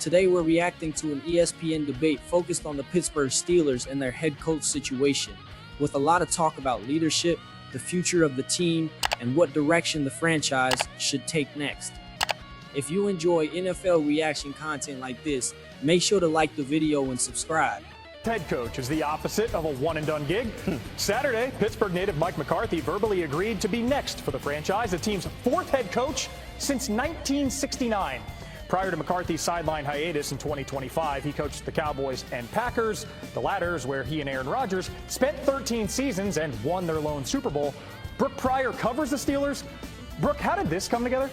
Today we're reacting to an ESPN debate focused on the Pittsburgh Steelers and their head coach situation, with a lot of talk about leadership, the future of the team, and what direction the franchise should take next. If you enjoy NFL reaction content like this, make sure to like the video and subscribe. Head coach is the opposite of a one-and-done gig. Saturday, Pittsburgh native Mike McCarthy verbally agreed to be next for the franchise, the team's fourth head coach since 1969. Prior to McCarthy's sideline hiatus in 2025, he coached the Cowboys and Packers. The latter is where he and Aaron Rodgers spent 13 seasons and won their lone Super Bowl. Brooke Pryor covers the Steelers. Brooke, how did this come together?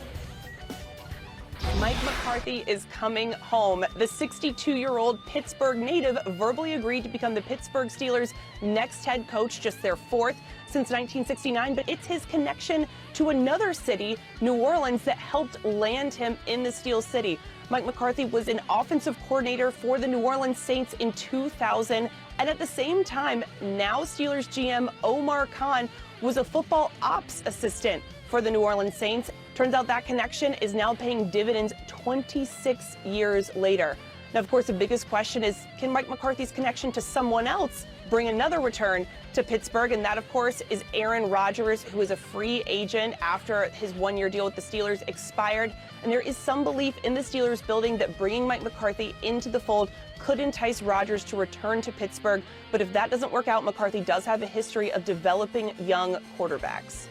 Mike McCarthy is coming home. The 62-year-old Pittsburgh native verbally agreed to become the Pittsburgh Steelers' next head coach, just their fourth since 1969. But it's his connection to another city, New Orleans, that helped land him in the Steel City. Mike McCarthy was an offensive coordinator for the New Orleans Saints in 2000. And at the same time, now Steelers GM Omar Khan was a football ops assistant for the New Orleans Saints. Turns out that connection is now paying dividends 26 years later. Now, of course, the biggest question is, can Mike McCarthy's connection to someone else bring another return to Pittsburgh? And that, of course, is Aaron Rodgers, who is a free agent after his one-year deal with the Steelers expired. And there is some belief in the Steelers building that bringing Mike McCarthy into the fold could entice Rodgers to return to Pittsburgh. But if that doesn't work out, McCarthy does have a history of developing young quarterbacks.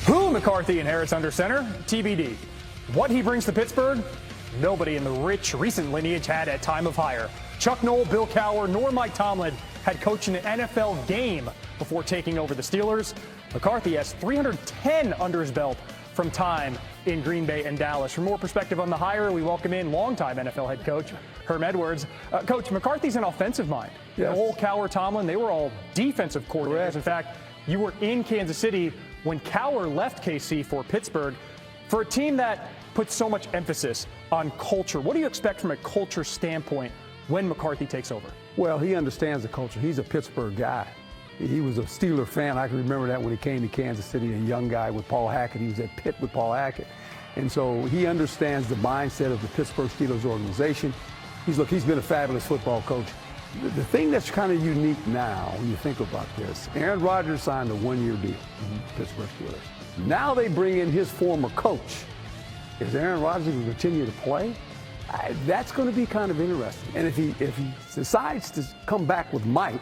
Who McCarthy inherits under center? TBD. What he brings to Pittsburgh? Nobody in the rich, recent lineage had at time of hire. Chuck Noll, Bill Cowher, nor Mike Tomlin had coached an NFL game before taking over the Steelers. McCarthy has 310 under his belt from time in Green Bay and Dallas. For more perspective on the hire, we welcome in longtime NFL head coach Herm Edwards. Coach, McCarthy's an offensive mind. Yes. Noll, Cowher, Tomlin, they were all defensive coordinators. Correct. In fact, you were in Kansas City when Cowher left KC for Pittsburgh. For a team that puts so much emphasis on culture, what do you expect from a culture standpoint when McCarthy takes over? Well, he understands the culture. He's a Pittsburgh guy. He was a Steeler fan. I can remember that when he came to Kansas City, a young guy with Paul Hackett. He was at Pitt with Paul Hackett. And so he understands the mindset of the Pittsburgh Steelers organization. He's been a fabulous football coach. The thing that's kind of unique now, when you think about this, Aaron Rodgers signed a one-year deal with Pittsburgh Steelers. Now they bring in his former coach. Is Aaron Rodgers going to continue to play? That's going to be kind of interesting. And if he decides to come back with Mike,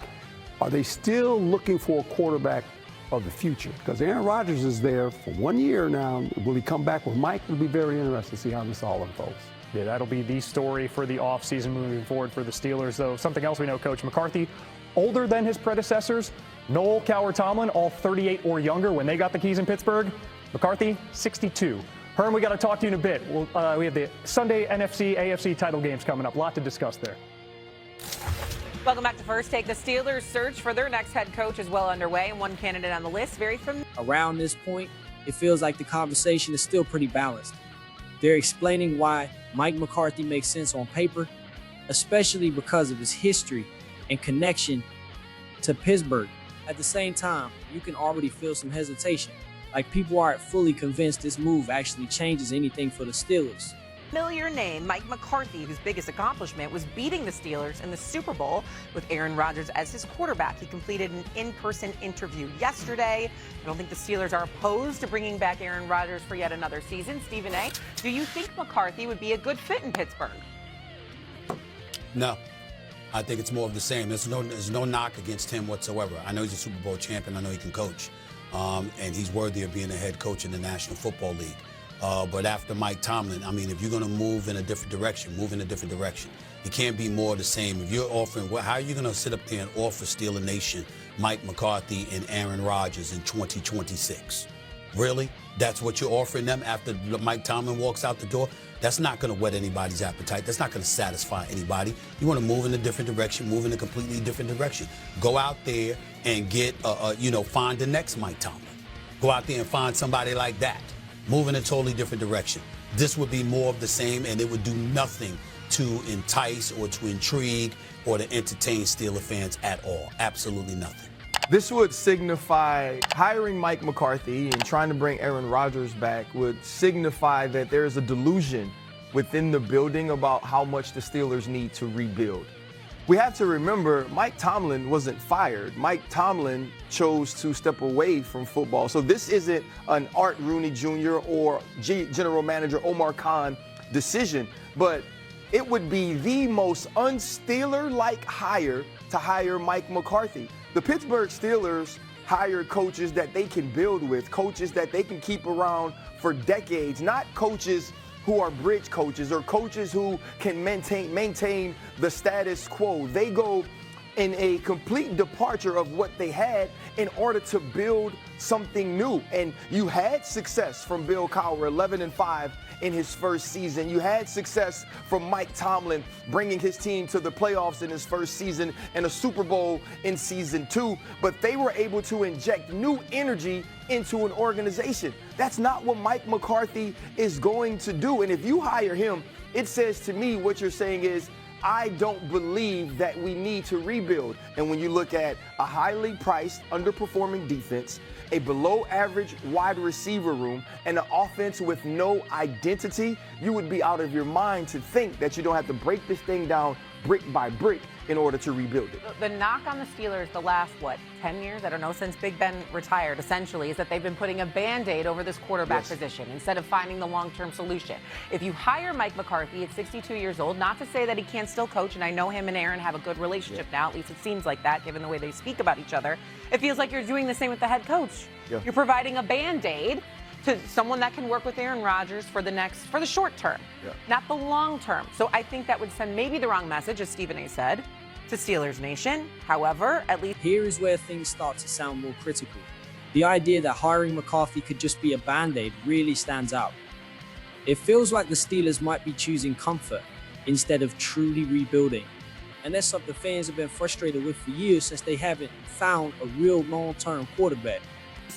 are they still looking for a quarterback of the future? Because Aaron Rodgers is there for 1 year now. Will he come back with Mike? It'll be very interesting to see how this all unfolds. Yeah, that'll be the story for the offseason moving forward for the Steelers, though. Something else we know, Coach McCarthy, older than his predecessors. Noll, Cowher, Tomlin, all 38 or younger when they got the keys in Pittsburgh. McCarthy, 62. Herm, we got to talk to you in a bit. We have the Sunday NFC, AFC title games coming up. A lot to discuss there. Welcome back to First Take. The Steelers' search for their next head coach is well underway, and one candidate on the list very familiar. Around this point, it feels like the conversation is still pretty balanced. They're explaining why Mike McCarthy makes sense on paper, especially because of his history and connection to Pittsburgh. At the same time, you can already feel some hesitation, like people aren't fully convinced this move actually changes anything for the Steelers. Familiar name, Mike McCarthy, whose biggest accomplishment was beating the Steelers in the Super Bowl with Aaron Rodgers as his quarterback. He completed an in-person interview yesterday. I don't think the Steelers are opposed to bringing back Aaron Rodgers for yet another season. Stephen A., do you think McCarthy would be a good fit in Pittsburgh? No. I think it's more of the same. There's no knock against him whatsoever. I know he's a Super Bowl champion. I know he can coach. And he's worthy of being a head coach in the National Football League. But after Mike Tomlin, I mean, if you're going to move in a different direction, move in a different direction. It can't be more of the same. If you're offering, how are you going to sit up there and offer Steeler Nation Mike McCarthy and Aaron Rodgers in 2026? Really? That's what you're offering them after Mike Tomlin walks out the door? That's not going to whet anybody's appetite. That's not going to satisfy anybody. You want to move in a different direction, move in a completely different direction. Go out there and get, find the next Mike Tomlin. Go out there and find somebody like that. Move in a totally different direction. This would be more of the same, and it would do nothing to entice or to intrigue or to entertain Steeler fans at all. Absolutely nothing. This would signify hiring Mike McCarthy and trying to bring Aaron Rodgers back would signify that there is a delusion within the building about how much the Steelers need to rebuild. We have to remember Mike Tomlin wasn't fired. Mike Tomlin chose to step away from football. So this isn't an Art Rooney Jr. or General Manager Omar Khan decision, but it would be the most un-Steeler-like hire to hire Mike McCarthy. The Pittsburgh Steelers hire coaches that they can build with, coaches that they can keep around for decades, not coaches who are bridge coaches or coaches who can maintain the status quo. They go in a complete departure of what they had in order to build something new. And you had success from Bill Cowher, 11-5 in his first season. You had success from Mike Tomlin bringing his team to the playoffs in his first season and a Super Bowl in season 2. But they were able to inject new energy into an organization. That's not what Mike McCarthy is going to do. And if you hire him, it says to me what you're saying is, I don't believe that we need to rebuild. And when you look at a highly priced, underperforming defense, a below average wide receiver room, and an offense with no identity, you would be out of your mind to think that you don't have to break this thing down brick by brick in order to rebuild it. The knock on the Steelers the last, 10 years? I don't know, since Big Ben retired, essentially, is that they've been putting a Band-Aid over this quarterback position instead of finding the long-term solution. If you hire Mike McCarthy at 62 years old, not to say that he can't still coach, and I know him and Aaron have a good relationship now, at least it seems like that, given the way they speak about each other, it feels like you're doing the same with the head coach. Yeah. You're providing a Band-Aid to someone that can work with Aaron Rodgers for the short term, not the long term. So I think that would send maybe the wrong message, as Stephen A. said, to Steelers Nation. However, at least here is where things start to sound more critical. The idea that hiring McCarthy could just be a Band-Aid really stands out. It feels like the Steelers might be choosing comfort instead of truly rebuilding. And that's something fans have been frustrated with for years since they haven't found a real long-term quarterback.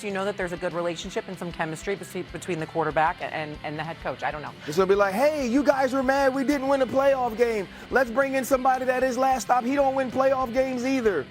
you know that there's a good relationship and some chemistry between the quarterback and the head coach. I don't know. It's going to be like, hey, you guys were mad we didn't win a playoff game. Let's bring in somebody that his last stop, he don't win playoff games either.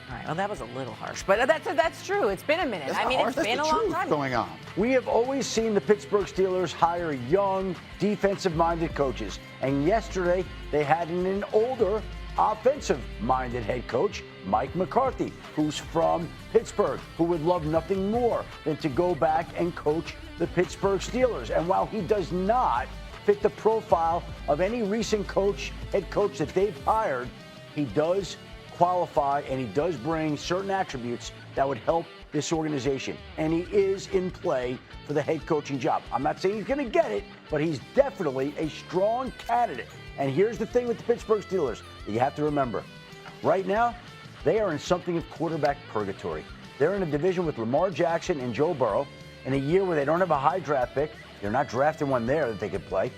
All right, well, that was a little harsh, but that's true. It's been a minute. It's been a long time going on. We have always seen the Pittsburgh Steelers hire young, defensive-minded coaches, and yesterday they had an older, offensive-minded head coach, Mike McCarthy, who's from Pittsburgh, who would love nothing more than to go back and coach the Pittsburgh Steelers. And while he does not fit the profile of any recent head coach that they've hired, he does qualify and he does bring certain attributes that would help this organization. And he is in play for the head coaching job. I'm not saying he's going to get it, but he's definitely a strong candidate. And here's the thing with the Pittsburgh Steelers that you have to remember. Right now, they are in something of quarterback purgatory. They're in a division with Lamar Jackson and Joe Burrow in a year where they don't have a high draft pick. They're not drafting one there that they could play.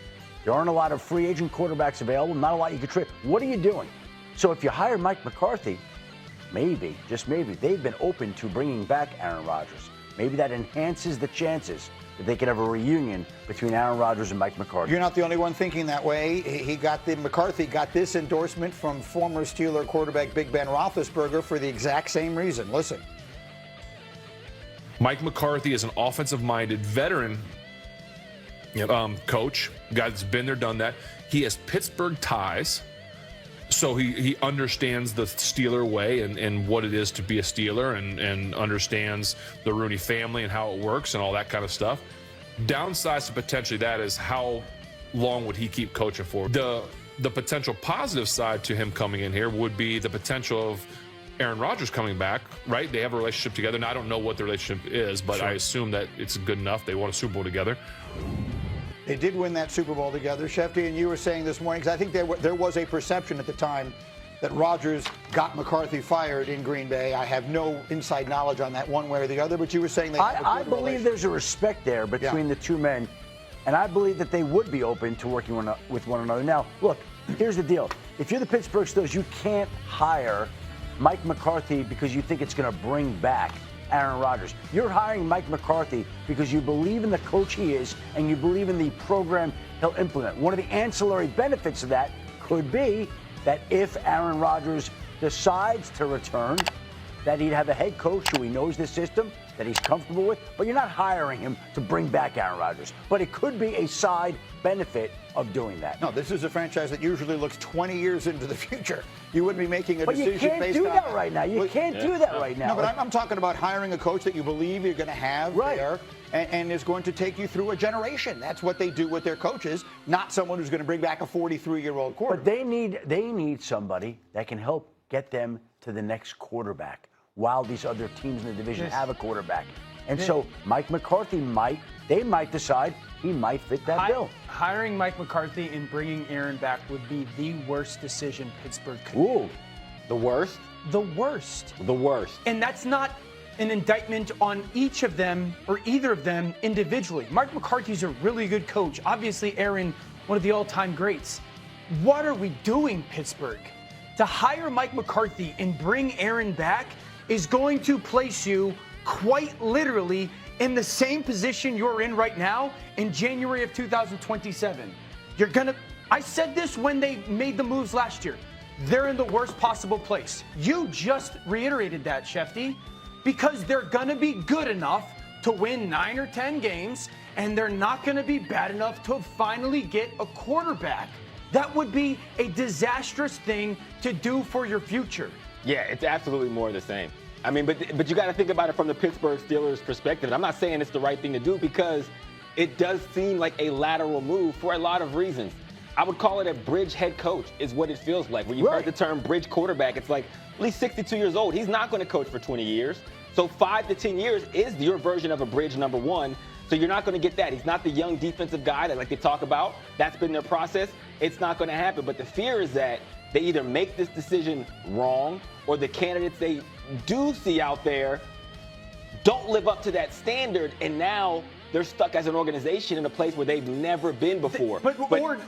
There aren't a lot of free agent quarterbacks available, not a lot you could trade. What are you doing? So if you hire Mike McCarthy, maybe, just maybe, they've been open to bringing back Aaron Rodgers. Maybe that enhances the chances that they could have a reunion between Aaron Rodgers and Mike McCarthy. You're not the only one thinking that way. McCarthy got this endorsement from former Steeler quarterback Big Ben Roethlisberger for the exact same reason. Listen. Mike McCarthy is an offensive-minded veteran coach, guy that's been there, done that. He has Pittsburgh ties. So he understands the Steeler way and what it is to be a Steeler and understands the Rooney family and how it works and all that kind of stuff. Downside to potentially that is how long would he keep coaching for? The potential positive side to him coming in here would be the potential of Aaron Rodgers coming back, right? They have a relationship together. Now, I don't know what the relationship is, but I assume that it's good enough. They won a Super Bowl together. They did win that Super Bowl together. Shefty, and you were saying this morning, because I think there was a perception at the time that Rodgers got McCarthy fired in Green Bay. I have no inside knowledge on that one way or the other, but you were saying they had I believe there's a respect there between the two men, and I believe that they would be open to working with one another. Now, look, here's the deal. If you're the Pittsburgh Steelers, you can't hire Mike McCarthy because you think it's going to bring back Aaron Rodgers. You're hiring Mike McCarthy because you believe in the coach he is and you believe in the program he'll implement. One of the ancillary benefits of that could be that if Aaron Rodgers decides to return, that he'd have a head coach who he knows the system that he's comfortable with, but you're not hiring him to bring back Aaron Rodgers. But it could be a side benefit of doing that. No, this is a franchise that usually looks 20 years into the future. You wouldn't be making a decision based on... But you can't do that right now. You can't do that right now. No, but I'm talking about hiring a coach that you believe you're going to have there and is going to take you through a generation. That's what they do with their coaches, not someone who's going to bring back a 43-year-old quarterback. But they need somebody that can help get them to the next quarterback while these other teams in the division have a quarterback. And so Mike McCarthy might decide he might fit that bill. Hiring Mike McCarthy and bringing Aaron back would be the worst decision Pittsburgh could make. The worst? The worst. The worst. And that's not an indictment on each of them or either of them individually. Mike McCarthy's a really good coach. Obviously, Aaron, one of the all-time greats. What are we doing, Pittsburgh? To hire Mike McCarthy and bring Aaron back is going to place you quite literally in the same position you're in right now in January of 2027. I said this when they made the moves last year. They're in the worst possible place. You just reiterated that, Shefty, because they're going to be good enough to win 9 or 10 games, and they're not going to be bad enough to finally get a quarterback. That would be a disastrous thing to do for your future. Yeah, it's absolutely more of the same. I mean, but you got to think about it from the Pittsburgh Steelers' perspective. And I'm not saying it's the right thing to do because it does seem like a lateral move for a lot of reasons. I would call it a bridge head coach is what it feels like. When you heard the term bridge quarterback, it's like, well, he's 62 years old. He's not going to coach for 20 years. So 5 to 10 years is your version of a bridge number one. So you're not going to get that. He's not the young defensive guy that like they talk about. That's been their process. It's not going to happen. But the fear is that they either make this decision wrong or the candidates they do see out there don't live up to that standard, and now they're stuck as an organization in a place where they've never been before.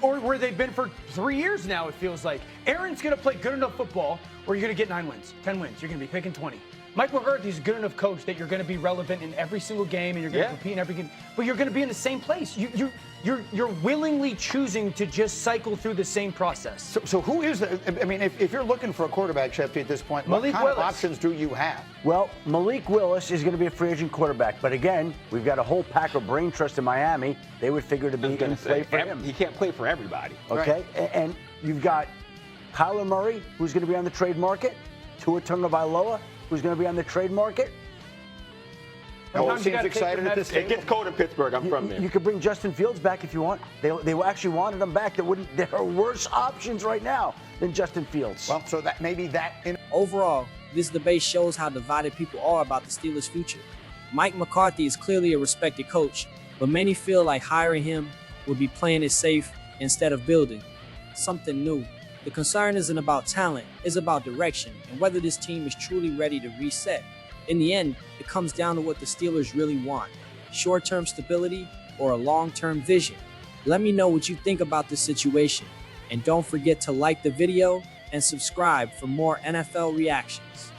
Or where they've been for 3 years now, it feels like. Aaron's going to play good enough football where you're going to get 9 wins, 10 wins. You're going to be picking 20. Mike McCarthy's a good enough coach that you're going to be relevant in every single game and you're going to compete in every game. But you're going to be in the same place. You're willingly choosing to just cycle through the same process. So who is the? I mean, if you're looking for a quarterback, Shefty, at this point, what kind of options do you have? Well, Malik Willis is going to be a free agent quarterback. But again, we've got a whole pack of brain trust in Miami. They would figure to be in play for him. He can't play for everybody. Okay, and you've got Kyler Murray, who's going to be on the trade market. Tua Tagovailoa, who's going to be on the trade market. No, seems excited at this. It gets cold in Pittsburgh. I'm from there. You could bring Justin Fields back if you want. They actually wanted him back. There are worse options right now than Justin Fields. Well, so that maybe that. Overall, this debate shows how divided people are about the Steelers' future. Mike McCarthy is clearly a respected coach, but many feel like hiring him would be playing it safe instead of building something new. The concern isn't about talent, it's about direction and whether this team is truly ready to reset. In the end, it comes down to what the Steelers really want, short-term stability or a long-term vision. Let me know what you think about this situation, and don't forget to like the video and subscribe for more NFL reactions.